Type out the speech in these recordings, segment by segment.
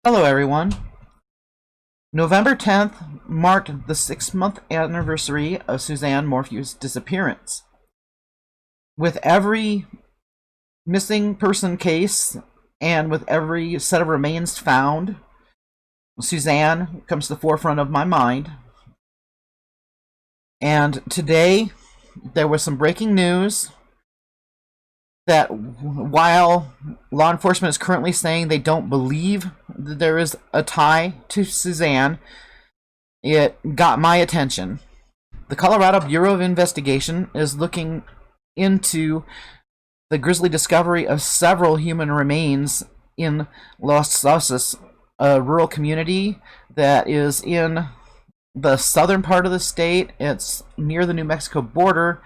Hello everyone. November 10th marked the 6-month anniversary of Suzanne Morphew's disappearance. With every missing person case and with every set of remains found, Suzanne comes to the forefront of my mind. And today there was some breaking news that while law enforcement is currently saying they don't believe that there is a tie to Suzanne, it got my attention. The Colorado Bureau of Investigation is looking into the grisly discovery of several human remains in Los Sauces, a rural community that is in the southern part of the state. It's near the New Mexico border.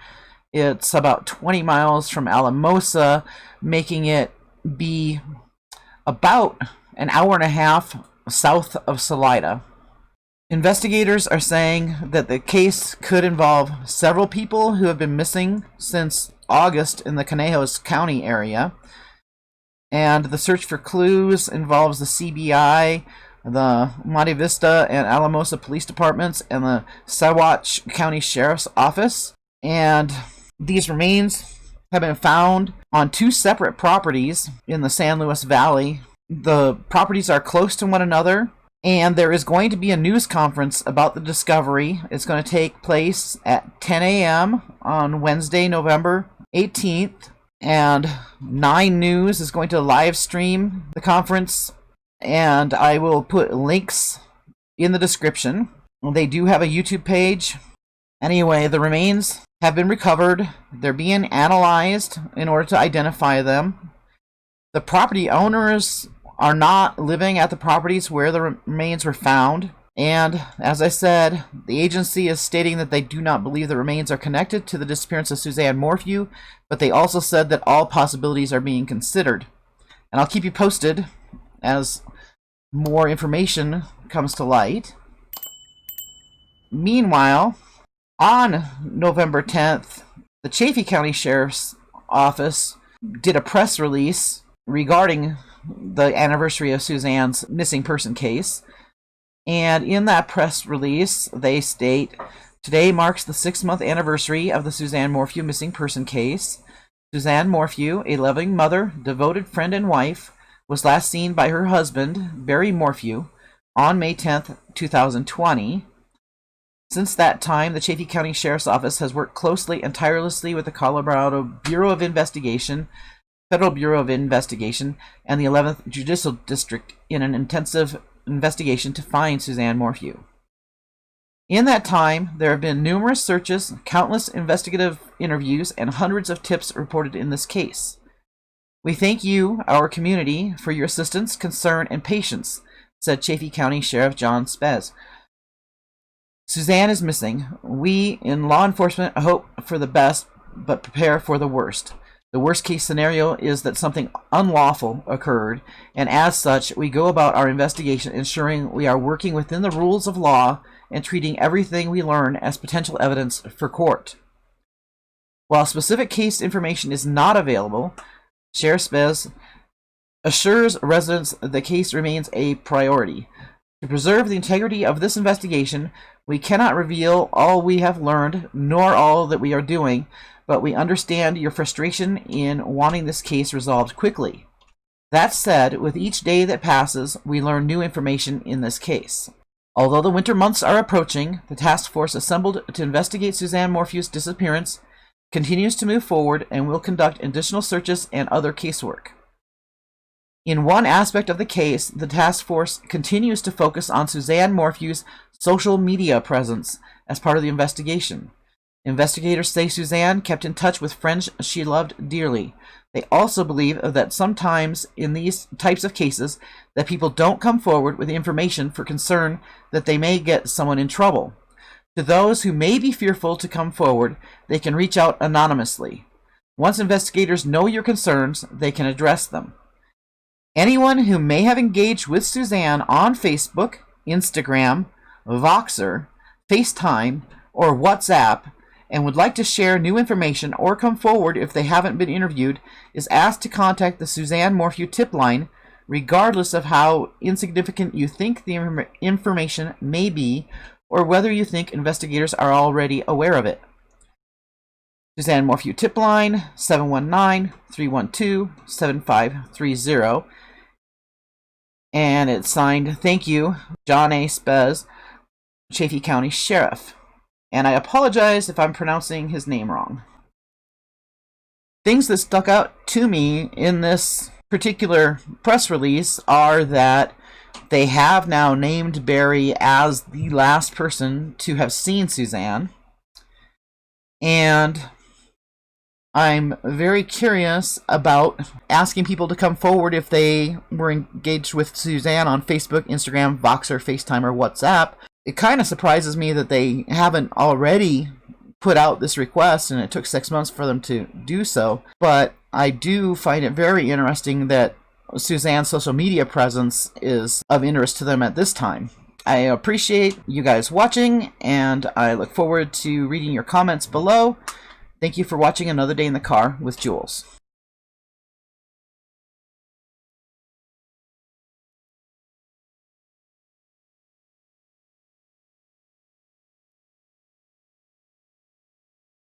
It's about 20 miles from Alamosa, making it be about an hour and a half south of Salida. Investigators are saying that the case could involve several people who have been missing since August in the Conejos County area. And the search for clues involves the CBI, the Monte Vista and Alamosa police departments, and the Chaffee County Sheriff's office. And these remains have been found on 2 separate properties in the San Luis Valley. The properties are close to one another, and there is going to be a news conference about the discovery. It's going to take place at 10 a.m. on Wednesday, November 18th, and 9 News is going to live stream the conference, and I will put links in the description. They do have a YouTube page. Anyway, the remains have been recovered. They're being analyzed in order to identify them. The property owners are not living at the properties where the remains were found. And as I said, the agency is stating that they do not believe the remains are connected to the disappearance of Suzanne Morphew, but they also said that all possibilities are being considered. And I'll keep you posted as more information comes to light. Meanwhile, on November 10th, the Chaffee County Sheriff's office did a press release regarding the anniversary of Suzanne's missing person case. And in that press release, they state, "Today marks the 6-month anniversary of the Suzanne Morphew missing person case. Suzanne Morphew, a loving mother, devoted friend, and wife, was last seen by her husband, Barry Morphew, on May 10th, 2020. Since that time, the Chaffee County Sheriff's Office has worked closely and tirelessly with the Colorado Bureau of Investigation, Federal Bureau of Investigation, and the 11th Judicial District in an intensive investigation to find Suzanne Morphew. In that time, there have been numerous searches, countless investigative interviews, and hundreds of tips reported in this case. We thank you, our community, for your assistance, concern, and patience," said Chaffee County Sheriff John Spez. "Suzanne is missing. We in law enforcement hope for the best, but prepare for the worst. The worst case scenario is that something unlawful occurred, and as such, we go about our investigation ensuring we are working within the rules of law and treating everything we learn as potential evidence for court. While specific case information is not available, Sheriff Spez assures residents the case remains a priority. To preserve the integrity of this investigation, we cannot reveal all we have learned, nor all that we are doing, but we understand your frustration in wanting this case resolved quickly. That said, with each day that passes, we learn new information in this case. Although the winter months are approaching, the task force assembled to investigate Suzanne Morphew's disappearance continues to move forward and will conduct additional searches and other casework. In one aspect of the case, the task force continues to focus on Suzanne Morphew's social media presence as part of the investigation. Investigators say Suzanne kept in touch with friends she loved dearly. They also believe that sometimes in these types of cases that people don't come forward with information for concern that they may get someone in trouble. To those who may be fearful to come forward, they can reach out anonymously. Once investigators know your concerns, they can address them. Anyone who may have engaged with Suzanne on Facebook, Instagram, Voxer, FaceTime, or WhatsApp and would like to share new information or come forward if they haven't been interviewed is asked to contact the Suzanne Morphew tip line, regardless of how insignificant you think the information may be, or whether you think investigators are already aware of it. Suzanne Morphew tip line 719-312-7530. And it's signed, "Thank you, John A. Spez, Chaffee County Sheriff." And I apologize if I'm pronouncing his name wrong. Things that stuck out to me in this particular press release are that they have now named Barry as the last person to have seen Suzanne. And I'm very curious about asking people to come forward if they were engaged with Suzanne on Facebook, Instagram, Voxer, FaceTime, or WhatsApp. It kind of surprises me that they haven't already put out this request, and it took 6 months for them to do so. But I do find it very interesting that Suzanne's social media presence is of interest to them at this time. I appreciate you guys watching, and I look forward to reading your comments below. Thank you for watching Another Day in the Car with JuleZ.